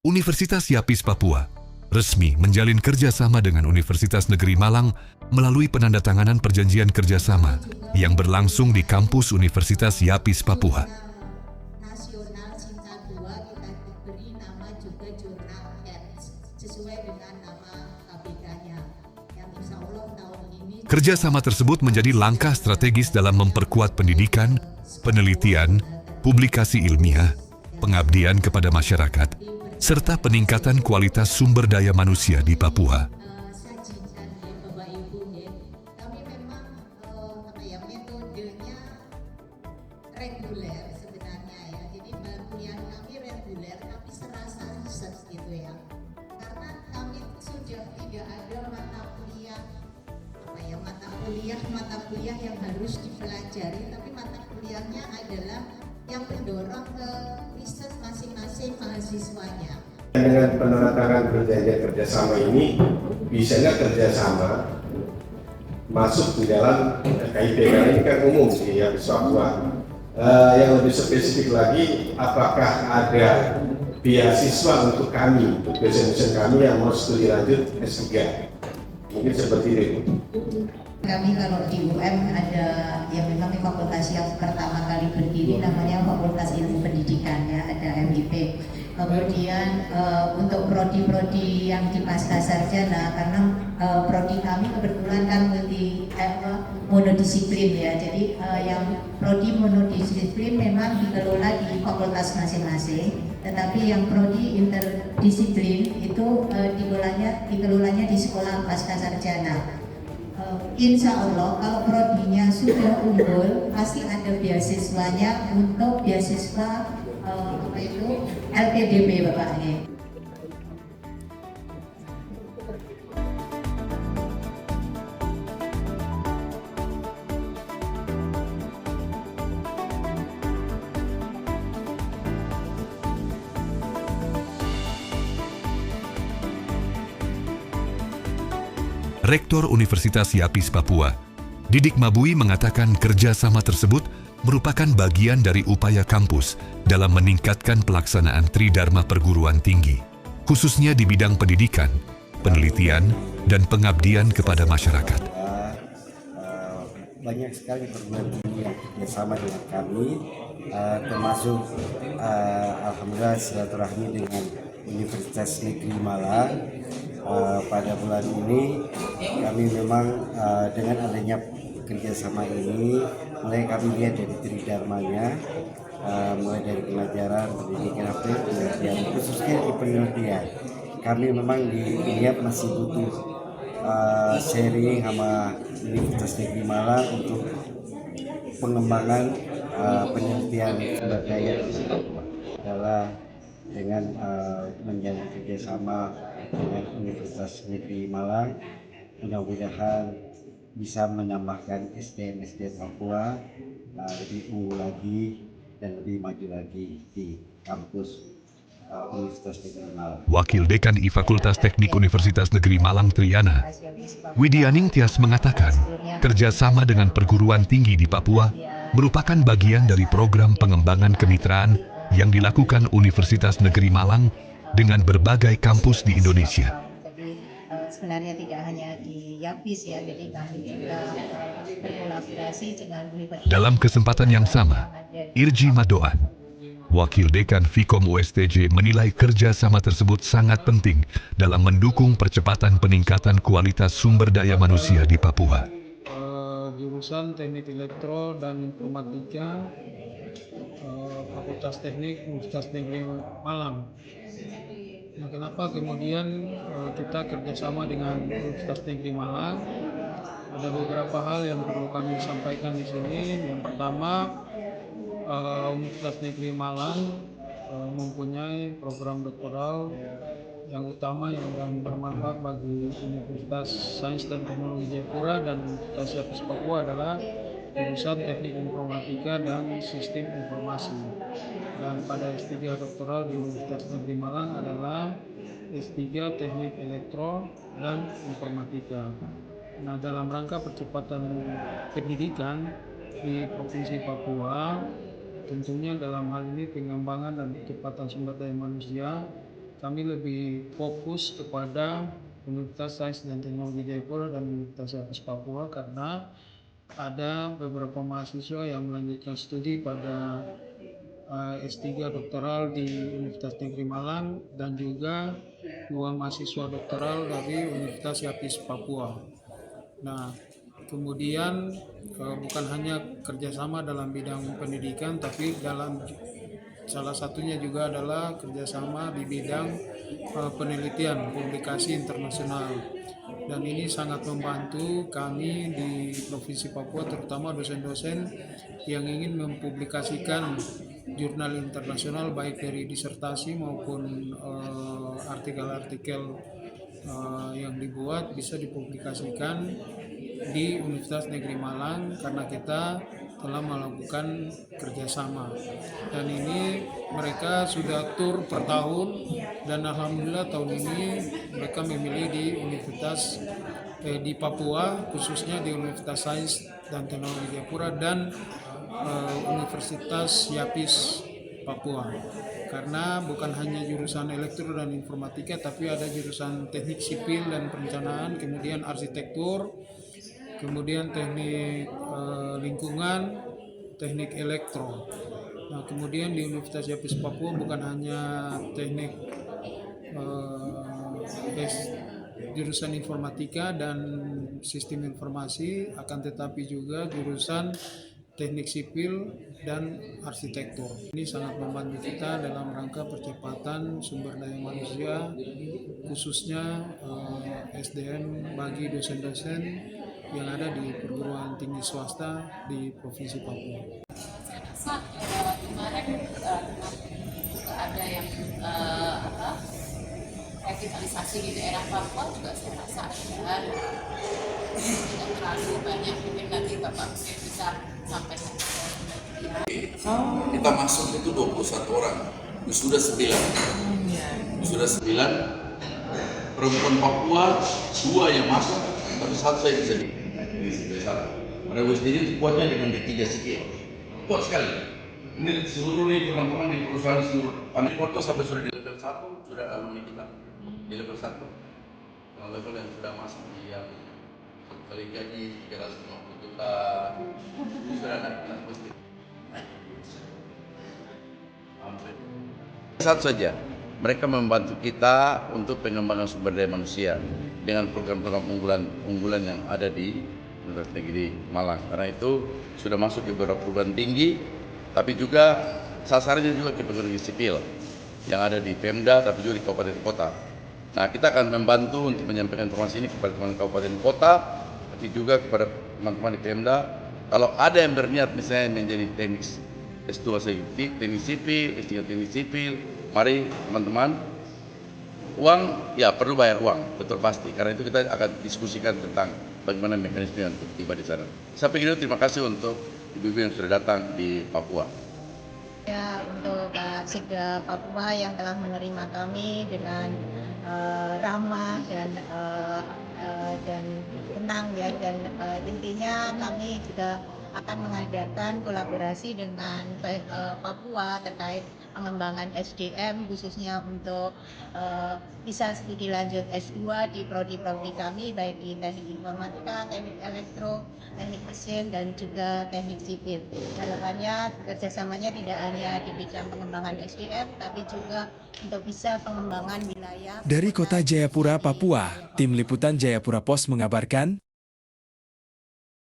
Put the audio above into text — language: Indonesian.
Universitas Yapis Papua resmi menjalin kerjasama dengan Universitas Negeri Malang melalui penandatanganan perjanjian kerjasama yang berlangsung di kampus Universitas Yapis Papua. Nasional Cinta 2 kita diberi nama juga Jurnal Heads sesuai dengan nama KPK-nya yang insya Allah tahun ini. Kerjasama tersebut menjadi langkah strategis dalam memperkuat pendidikan, penelitian, publikasi ilmiah, pengabdian kepada masyarakat, serta peningkatan kualitas sumber daya manusia di Papua. Sajikan ya Bapak Ibu ya. Kami memang metodenya reguler sebenarnya ya. Jadi kuliah kami reguler tapi serasa riset gitu ya. Karena kami sudah tidak ada mata kuliah yang harus dipelajari, tapi mata kuliahnya adalah yang mendorong ke riset masing-masing mahasiswanya. Dengan penandatanganan perjanjian kerjasama ini, bisa nggak kerjasama masuk di dalam KIP, karena ini kan umum di Yapis Papua. Yang lebih spesifik lagi, apakah ada beasiswa untuk kami, untuk dosen-dosen kami yang mau studi lanjut S3? Mungkin seperti itu. Kami kalau di UM ada yang memang fakultas yang pertama kali berdiri namanya Fakultas Ilmu Pendidikan ya, ada MIP. Kemudian untuk prodi-prodi yang di pasca sarjana, karena prodi kami kebetulan kan monodisiplin ya, jadi yang prodi monodisiplin memang dikelola di fakultas masing-masing, tetapi yang prodi interdisiplin itu dikelolanya di sekolah pasca sarjana. Insya Allah kalau prodinya sudah unggul pasti ada beasiswanya untuk beasiswa LPDP Bapaknya. Rektor Universitas Yapis Papua, Didik Mabui mengatakan kerjasama tersebut merupakan bagian dari upaya kampus dalam meningkatkan pelaksanaan Tridharma perguruan tinggi, khususnya di bidang pendidikan, penelitian, dan pengabdian kepada masyarakat. Banyak sekali perguruan tinggi yang bekerjasama dengan kami, termasuk alhamdulillah silaturahmi dengan Universitas Negeri Malang. Pada bulan ini kami memang dengan adanya kerjasama ini mulai kami lihat dari Tridharmanya, mulai dari pelajaran pendidikan penelitian, khususnya di penelitian kami memang di IAP masih butuh sharing sama Universitas Negeri Malang untuk pengembangan penelitian sumber daya adalah dengan menjalin kerjasama dengan Universitas Negeri Malang. Mudah-mudahan bisa menambahkan SDM Papua lebih unggul lagi dan lebih maju lagi di kampus Universitas Negeri Malang. Wakil Dekan Fakultas Teknik Universitas Negeri Malang Triana, Widianing Tias mengatakan, kerjasama dengan perguruan tinggi di Papua merupakan bagian dari program pengembangan kemitraan yang dilakukan Universitas Negeri Malang dengan berbagai kampus di Indonesia. Jadi sebenarnya tidak hanya di Yapis ya, jadi kami juga berkolaborasi dengan Universitas. Dalam kesempatan yang sama, Irji Madoan, Wakil Dekan Fikom USTJ menilai kerjasama tersebut sangat penting dalam mendukung percepatan peningkatan kualitas sumber daya manusia di Papua. Jurusan Teknik Elektro dan Informatika, Fakultas Teknik Universitas Negeri Malang. Nah, kenapa kemudian kita kerjasama dengan Universitas Negeri Malang? Ada beberapa hal yang perlu kami sampaikan di sini. Yang pertama, Universitas Negeri Malang mempunyai program doktoral yang utama yang akan bermanfaat bagi Universitas Sains dan Teknologi Jayapura dan Universitas Yapis Papua adalah jurusan Teknik Informatika dan Sistem Informasi. Dan pada S3 doktoral di Universitas Negeri Malang adalah S3 Teknik Elektro dan Informatika. Nah, dalam rangka percepatan pendidikan di Provinsi Papua, tentunya dalam hal ini pengembangan dan percepatan sumber daya manusia, kami lebih fokus kepada Universitas Sains dan Teknologi Jayapura dan Universitas Yapis Papua karena ada beberapa mahasiswa yang melanjutkan studi pada S3 doktoral di Universitas Negeri Malang dan juga 2 mahasiswa doktoral dari Universitas Yapis Papua. Nah, kemudian bukan hanya kerjasama dalam bidang pendidikan, tapi dalam salah satunya juga adalah kerjasama di bidang penelitian publikasi internasional, dan ini sangat membantu kami di Provinsi Papua, terutama dosen-dosen yang ingin mempublikasikan jurnal internasional baik dari disertasi maupun artikel-artikel yang dibuat bisa dipublikasikan di Universitas Negeri Malang karena kita telah melakukan kerjasama, dan ini mereka sudah tur per tahun, dan alhamdulillah tahun ini mereka memilih di Universitas di Papua, khususnya di Universitas Sains dan Teknologi Jayapura dan Universitas Yapis Papua, karena bukan hanya jurusan elektro dan informatika, tapi ada jurusan teknik sipil dan perencanaan, kemudian arsitektur, kemudian teknik lingkungan, teknik elektro. Nah, kemudian di Universitas Yapis Papua bukan hanya teknik jurusan informatika dan sistem informasi, akan tetapi juga jurusan teknik sipil dan arsitektur. Ini sangat membantu kita dalam rangka percepatan sumber daya manusia, khususnya SDM bagi dosen-dosen yang ada di perguruan tinggi swasta di Provinsi Papua. Saya rasa kemarin ada yang revitalisasi di daerah Papua juga saya rasa tidak terlalu banyak, mungkin nanti Bapak mungkin bisa sampaikan. Kita masuk itu 21 orang, sudah 9. Sudah 9 perempuan Papua, 2 yang masuk, tapi 1 saya bisa di Mereka sendiri kuatnya dengan D3 sikit, kuat sekali. Ini seluruh teman-teman di perusahaan seluruh Pandai Foto sampai sudah di level 1 sudah alumni kita di level 1. Yang level yang sudah masuk di yang kali gaji 350 juta sudah ada positif. Satu saja, mereka membantu kita untuk pengembangan sumber daya manusia dengan program-program unggulan yang ada di Universitas Negeri Malang. Karena itu sudah masuk ke beberapa perguruan tinggi, tapi juga sasarannya juga ke perguruan tinggi sipil yang ada di Pemda, tapi juga di kabupaten kota. Nah, kita akan membantu untuk menyampaikan informasi ini kepada teman kabupaten kota, tapi juga kepada teman-teman di Pemda. Kalau ada yang berniat misalnya menjadi teknik S2 teknik sipil, S3 teknik sipil, mari teman-teman, uang ya perlu bayar uang, betul pasti. Karena itu kita akan diskusikan tentang bagaimana mekanisme untuk tiba di sana. Sampai itu terima kasih untuk ibu-ibu yang sudah datang di Papua. Ya, untuk Pak Sekda Papua yang telah menerima kami dengan ramah dan tenang ya, dan intinya kami juga akan mengadakan kolaborasi dengan Papua terkait pengembangan SDM, khususnya untuk bisa studi lanjut S2 di prodi-prodi kami, baik di teknik informatika, teknik elektro, teknik mesin, dan juga teknik sipil. Harapannya kerjasamanya tidak hanya di bidang pengembangan SDM, tapi juga untuk bisa pengembangan wilayah. Dari kota Jayapura, Papua, Tim Liputan Jayapura Post mengabarkan,